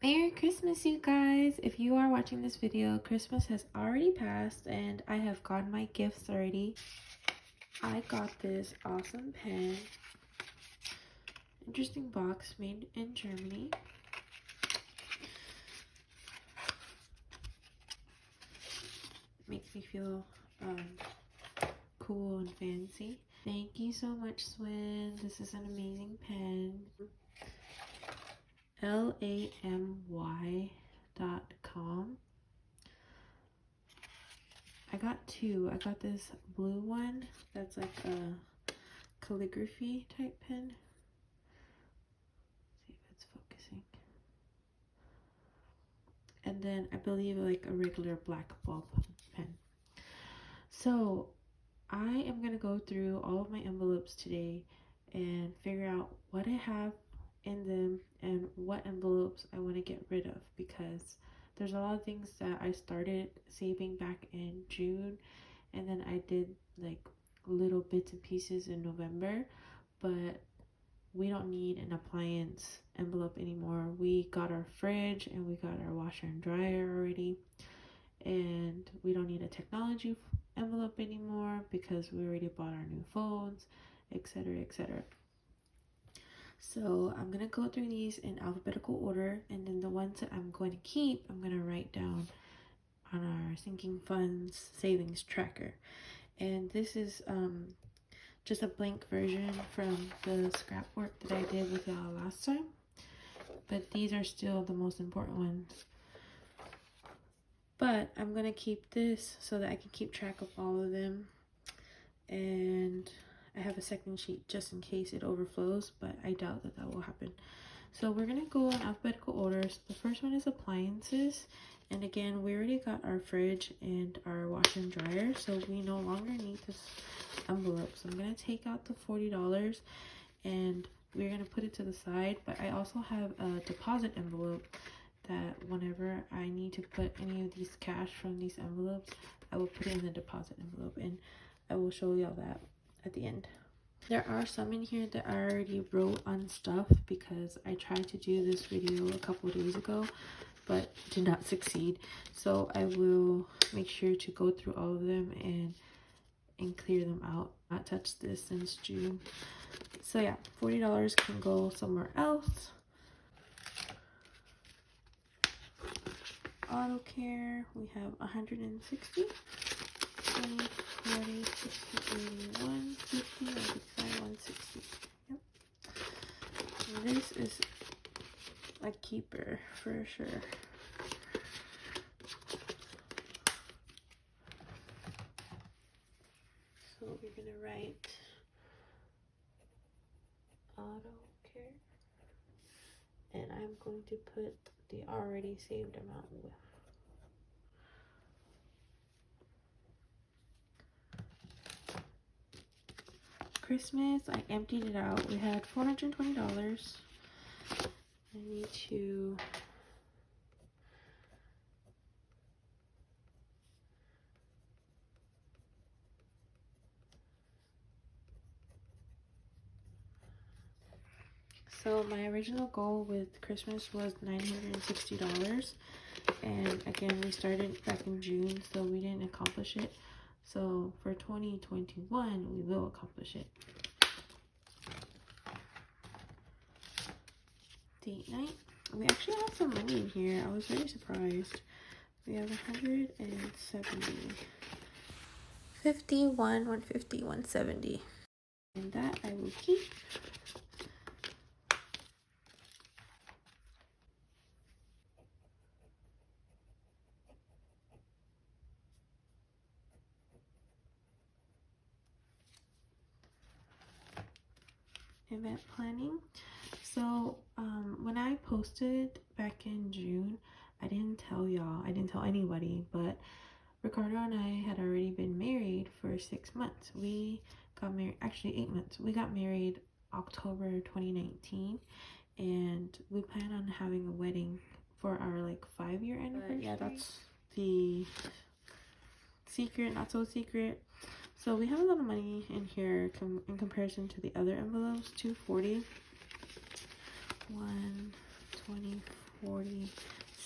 Merry Christmas, you guys! If you are watching this video, Christmas has already passed and I have gotten my gifts already. I got this awesome pen. Interesting box made in Germany. Makes me feel cool and fancy. Thank you so much, Swin. This is an amazing pen. LAMY.com. I got two. I got this blue one that's like a calligraphy type pen. See if it's focusing. And then I believe like a regular black ball pen. So I am gonna go through all of my envelopes today and figure out what I have in them and what envelopes I want to get rid of, because there's a lot of things that I started saving back in June and then I did like little bits and pieces in November, but we don't need an appliance envelope anymore. We got our fridge and we got our washer and dryer already, and we don't need a technology envelope anymore because we already bought our new phones, etc, etc. So I'm gonna go through these in alphabetical order, and then the ones that I'm going to keep, I'm gonna write down on our sinking funds savings tracker. And this is just a blank version from the scrap work that I did with y'all last time, but these are still the most important ones. But I'm gonna keep this so that I can keep track of all of them, and I have a second sheet just in case it overflows, but I doubt that will happen. So we're gonna go in alphabetical orders. The first one is appliances, and again, we already got our fridge and our washer and dryer, so we no longer need this envelope. So I'm gonna take out the $40 and we're gonna put it to the side. But I also have a deposit envelope that whenever I need to put any of these cash from these envelopes, I will put it in the deposit envelope, and I will show y'all that at the end. There are some in here that I already wrote Unstuff because I tried to do this video a couple of days ago but did not succeed. So I will make sure to go through all of them and clear them out. Not touched this since June. So yeah, $40 can go somewhere else. Auto care, we have 160. 20, 40, 60, 80, 150, 155, 160. Yep. And this is a keeper for sure. So we're gonna write auto care, and I'm going to put the already saved amount with. Christmas, I emptied it out. We had $420. I need to so my original goal with Christmas was $960, and again we started back in June, so we didn't accomplish it. So for 2021 we will accomplish it. Date night. We actually have some money in here. I was very surprised. We have 170, 51, 150, 170, and that I will keep. Event planning. So when I posted back in June, I didn't tell y'all, I didn't tell anybody, but Ricardo and I had already been married for 6 months. We got married, actually 8 months. We got married October 2019, and we plan on having a wedding for our like 5-year anniversary. But yeah, that's the secret, not so secret. So we have a lot of money in here in comparison to the other envelopes. 240, 120, 40,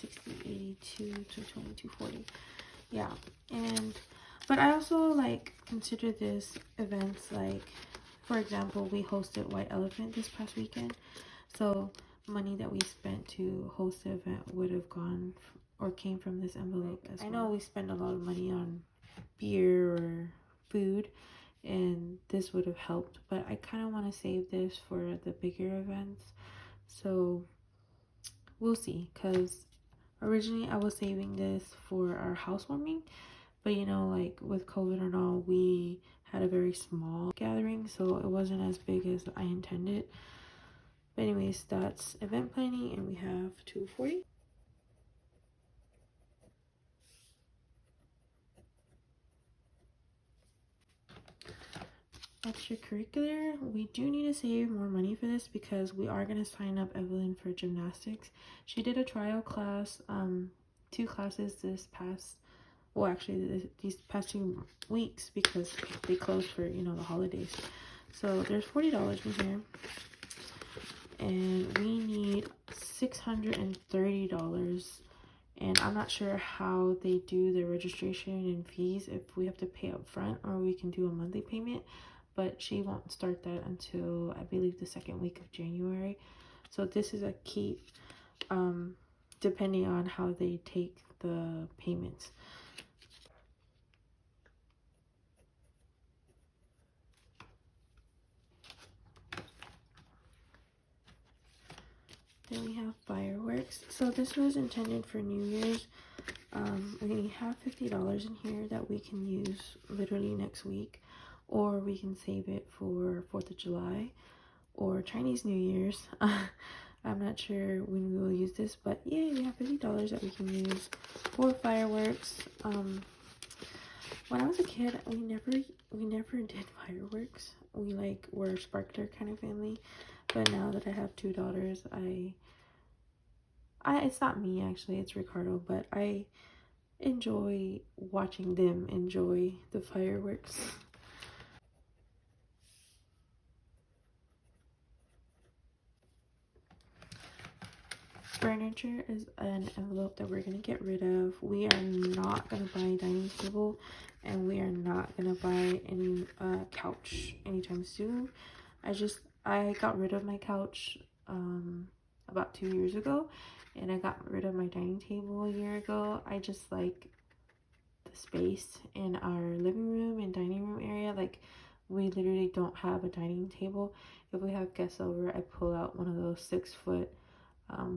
60, 82 to 2240. Yeah. And but I also like consider this events, like for example, we hosted White Elephant this past weekend, so money that we spent to host the event would have gone or came from this envelope as well. I know we spend a lot of money on beer or food, and this would have helped, but I kind of want to save this for the bigger events, so we'll see, because originally I was saving this for our housewarming, but you know, like with COVID and all, we had a very small gathering, so it wasn't as big as I intended. But anyways, that's event planning, and we have 240. Extracurricular, we do need to save more money for this because we are going to sign up Evelyn for gymnastics. She did a trial class, 2 classes this past, well actually these past 2 weeks because they closed for, you know, the holidays. So there's $40 in here, and we need $630, and I'm not sure how they do the registration and fees, if we have to pay up front or we can do a monthly payment, but she won't start that until I believe the 2nd week of January. So this is a keep, depending on how they take the payments. Then we have fireworks. So this was intended for New Year's. We have $50 in here that we can use literally next week, or we can save it for 4th of July or Chinese New Year's. I'm not sure when we will use this, but yeah, we have $50 that we can use for fireworks. When I was a kid, we never did fireworks. We like were a sparkler kind of family, but now that I have 2 daughters, I it's not me actually, it's Ricardo, but I enjoy watching them enjoy the fireworks. Furniture is an envelope that we're going to get rid of. We are not going to buy a dining table, and we are not going to buy any couch anytime soon. I got rid of my couch about 2 years ago, and I got rid of my dining table a year ago. I just like the space in our living room and dining room area. Like, we literally don't have a dining table. If we have guests over, I pull out one of those 6-foot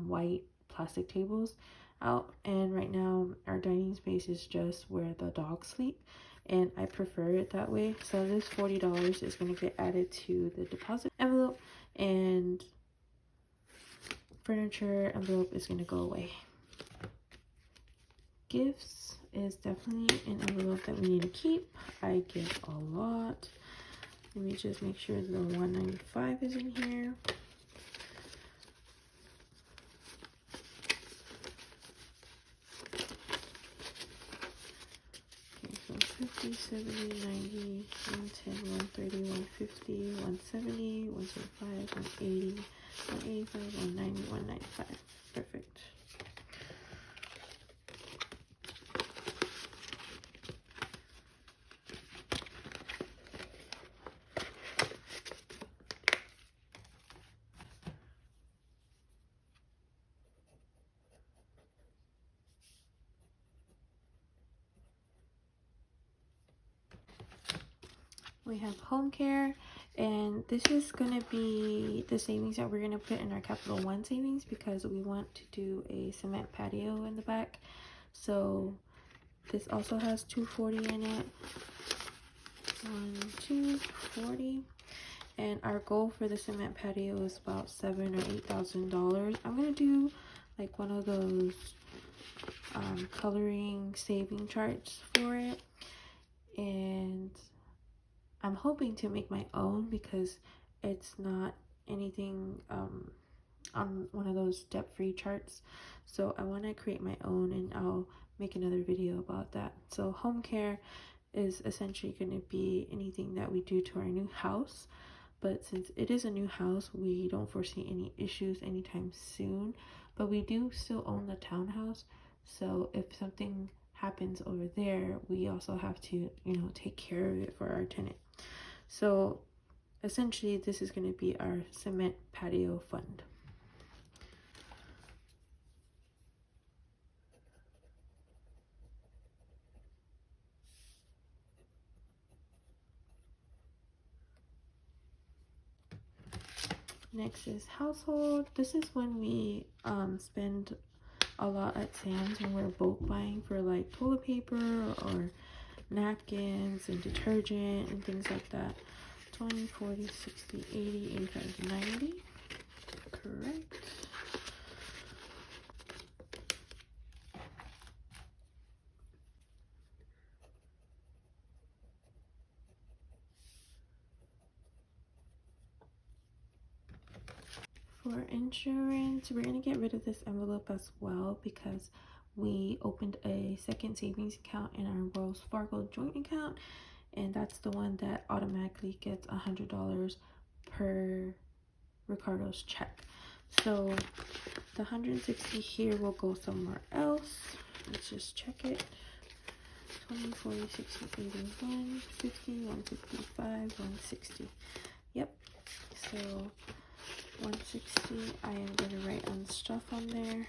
white plastic tables out, and right now our dining space is just where the dogs sleep, and I prefer it that way. So this $40 is going to get added to the deposit envelope, and furniture envelope is going to go away. Gifts is definitely an envelope that we need to keep. I give a lot. Let me just make sure the $195 is in here. Okay, so 50, 70, 90, 110, 130, 150, 170, 175, 180, 185, 190, 195. Perfect. We have home care, and this is going to be the savings that we're going to put in our Capital One savings because we want to do a cement patio in the back. So this also has $240 in it. 240, and our goal for the cement patio is about $7,000 or $8,000. I'm gonna do like one of those coloring saving charts for it, and I'm hoping to make my own because it's not anything on one of those step-free charts. So I want to create my own, and I'll make another video about that. So home care is essentially going to be anything that we do to our new house, but since it is a new house, we don't foresee any issues anytime soon. but we do still own the townhouse. So if something happens over there, we also have to, you know, take care of it for our tenant. So essentially this is going to be our cement patio fund. Next is household. This is when we spend a lot at Sam's when we're bulk buying for like toilet paper or napkins and detergent and things like that. 20, 40, 60, 80, 85, 90. Correct. For insurance, we're going to get rid of this envelope as well because we opened a second savings account in our Wells Fargo joint account, and that's the one that automatically gets $100 per Ricardo's check. So the 160 here will go somewhere else. Let's just check it. 20, 40, 60, 81, 50, 155, 160. Yep. So 160, I am going to write Unstuff on there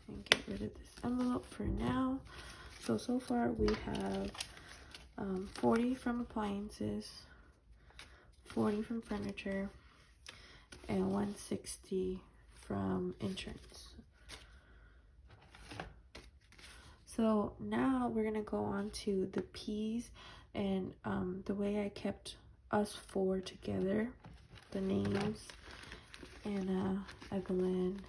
and get rid of this envelope for now. So far we have 40 from appliances, 40 from furniture, and 160 from insurance. So now we're going to go on to the P's, and the way I kept us four together, the names, and Evelyn,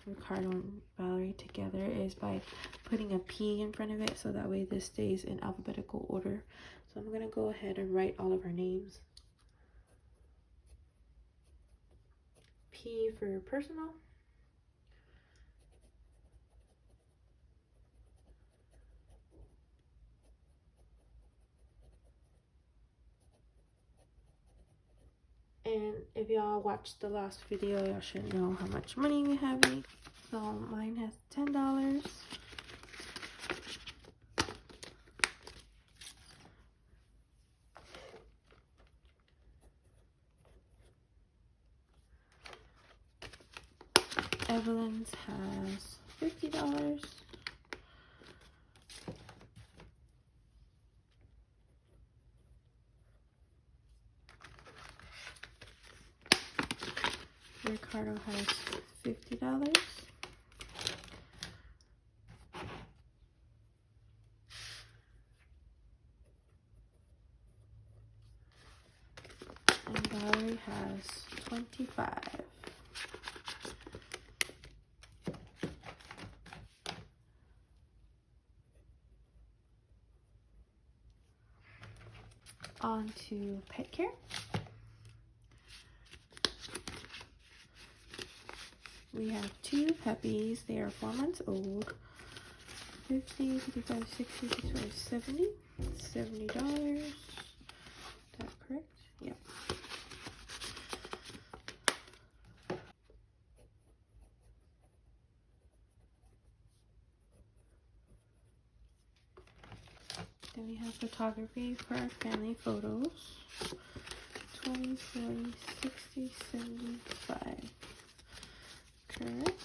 Ricardo, and Valerie together is by putting a P in front of it, so that way this stays in alphabetical order. So I'm going to go ahead and write all of our names. P for personal. And if y'all watched the last video, y'all should know how much money we have in. So mine has $10. Evelyn's has $50. Ricardo has $50. And Valerie has $25. On to pet care. We have two puppies. They are 4 months old. 50, 55, 60, 65, 70. $70. Is that correct? Yep. Then we have photography for our family photos. 20, 40, 60, 75. Correct.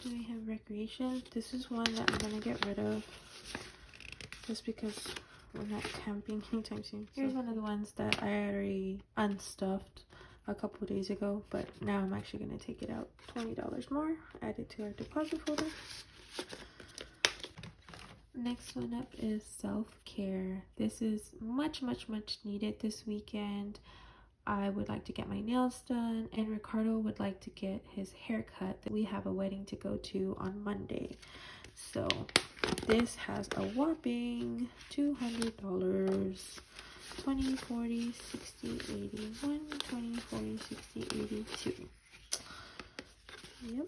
Then we have recreation. This is one that I'm going to get rid of just because we're not camping anytime soon. Here's one of the ones that I already unstuffed a couple days ago, but now I'm actually going to take it out. $20 more, add it to our deposit folder. Next one up is self-care. This is much needed this weekend. I would like to get my nails done, and Ricardo would like to get his hair cut. We have a wedding to go to on Monday, so this has a whopping $200. 20, 40, 60, 81, 20, 40, 60, 82. Yep.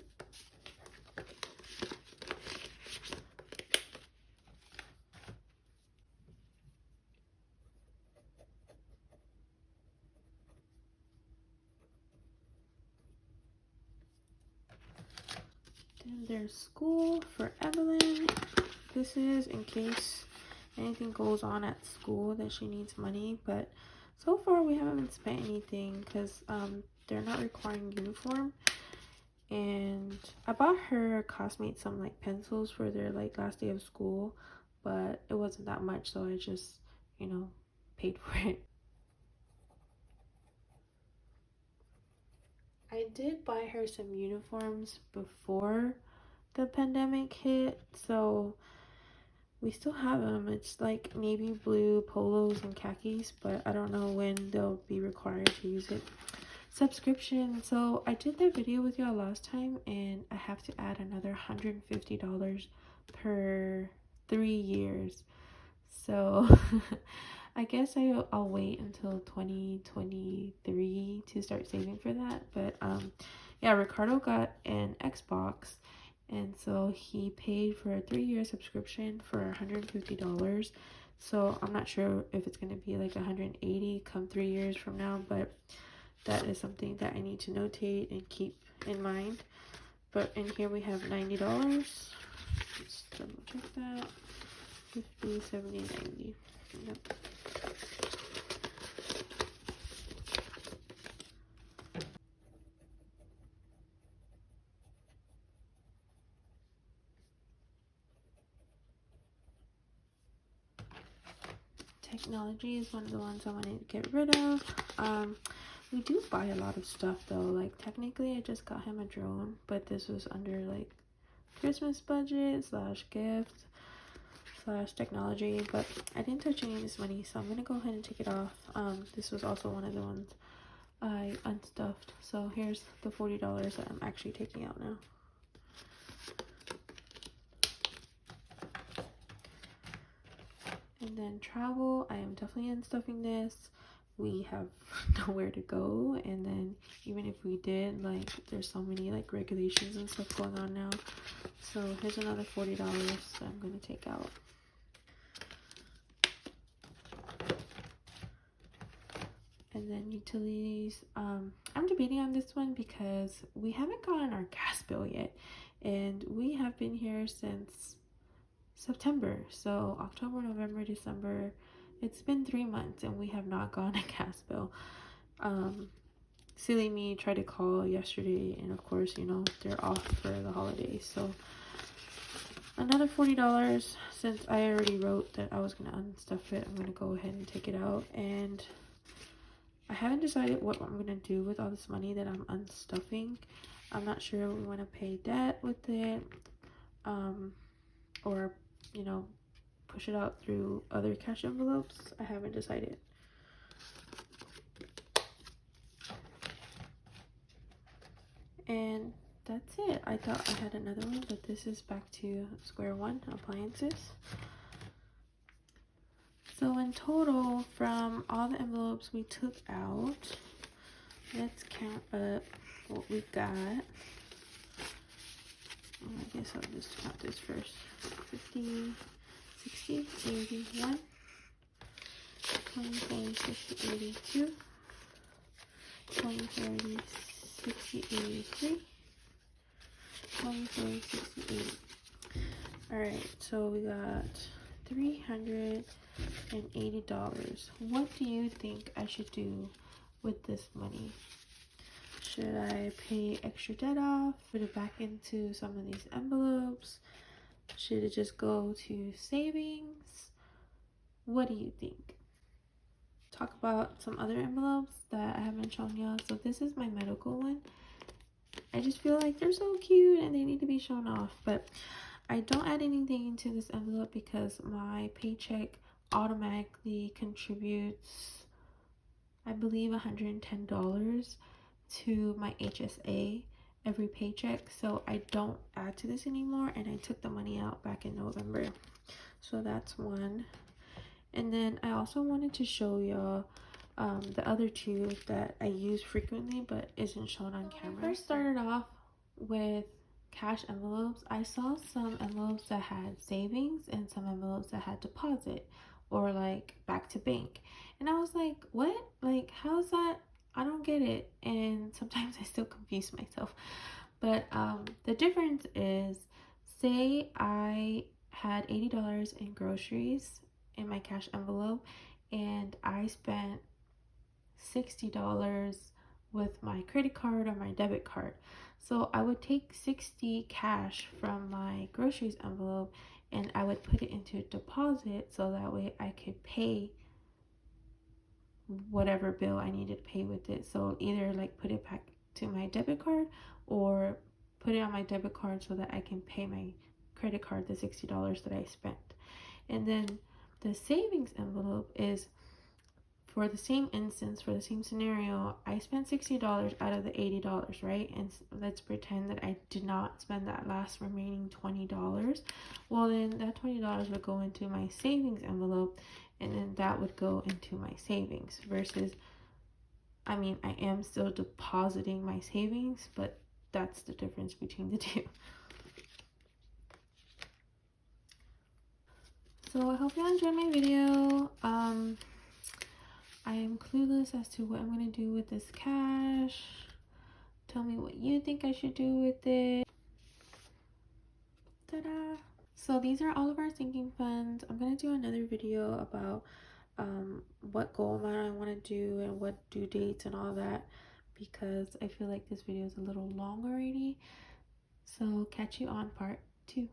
Then there's school for Evelyn. This is in case anything goes on at school that she needs money, but so far we haven't spent anything because they're not requiring uniform. And I bought her classmates some like pencils for their like last day of school, but it wasn't that much, so I just, you know, paid for it. I did buy her some uniforms before the pandemic hit, so we still have them. It's like navy blue polos and khakis, but I don't know when they'll be required to use it. Subscription. So I did that video with y'all last time, and I have to add another $150 per 3 years. So I guess I'll wait until 2023 to start saving for that. But yeah, Ricardo got an Xbox, and so he paid for a 3-year subscription for $150. So I'm not sure if it's going to be like 180 come 3 years from now, but that is something that I need to notate and keep in mind. But in here we have $90. Let's double check that. 50, 70, 90. Yep. Technology is one of the ones I want to get rid of. We do buy a lot of stuff though. Like technically I just got him a drone, but this was under like Christmas budget / gift / technology, but I didn't touch any of this money, so I'm gonna go ahead and take it off. This was also one of the ones I unstuffed, so here's the $40 that I'm actually taking out now. And then travel, I am definitely unstuffing this. We have nowhere to go, and then even if we did, like there's so many like regulations and stuff going on now. So here's another $40 that I'm gonna take out. And then utilities, I'm debating on this one because we haven't gotten our gas bill yet, and we have been here since September. So October, November, December, it's been 3 months and we have not gotten a gas bill. Silly me tried to call yesterday, and of course, you know, they're off for the holidays. So another $40. Since I already wrote that I was gonna unstuff it, I'm gonna go ahead and take it out. And I haven't decided what I'm gonna do with all this money that I'm unstuffing. I'm not sure if we want to pay debt with it, or, you know, push it out through other cash envelopes. I haven't decided. And that's it. I thought I had another one, but this is back to square one, appliances. So in total, from all the envelopes we took out, let's count up what we got. I guess I'll just count this first. 50, 60, 81, 20, 30, 60, 82, 20, 30, 60, 83, 20, 30, 60, 80. Alright, so we got $380. What do you think I should do with this money? Should I pay extra debt off? Put it back into some of these envelopes? Should it just go to savings? What do you think? Talk about some other envelopes that I haven't shown y'all. So this is my medical one. I just feel like they're so cute and they need to be shown off, but I don't add anything into this envelope because my paycheck automatically contributes, I believe, $110 to my HSA every paycheck, so I don't add to this anymore, and I took the money out back in November. So that's one. And then I also wanted to show y'all the other two that I use frequently but isn't shown on camera. I first started off with cash envelopes, I saw some envelopes that had savings and some envelopes that had deposit or like back to bank. And I was like, what? Like, how's that? I don't get it. And sometimes I still confuse myself. But the difference is, say I had $80 in groceries in my cash envelope and I spent $60 with my credit card or my debit card. So I would take 60 cash from my groceries envelope and I would put it into a deposit so that way I could pay whatever bill I needed to pay with it. So either like put it back to my debit card or put it on my debit card so that I can pay my credit card the $60 that I spent. And then the savings envelope is for the same instance, for the same scenario, I spent $60 out of the $80, right? And let's pretend that I did not spend that last remaining $20. Well, then that $20 would go into my savings envelope, and then that would go into my savings versus, I mean, I am still depositing my savings, but that's the difference between the two. So I hope you enjoyed my video. I am clueless as to what I'm going to do with this cash. Tell me what you think I should do with it. Ta-da! So these are all of our sinking funds. I'm going to do another video about what goal amount I want to do and what due dates and all that, because I feel like this video is a little long already. So catch you on part 2.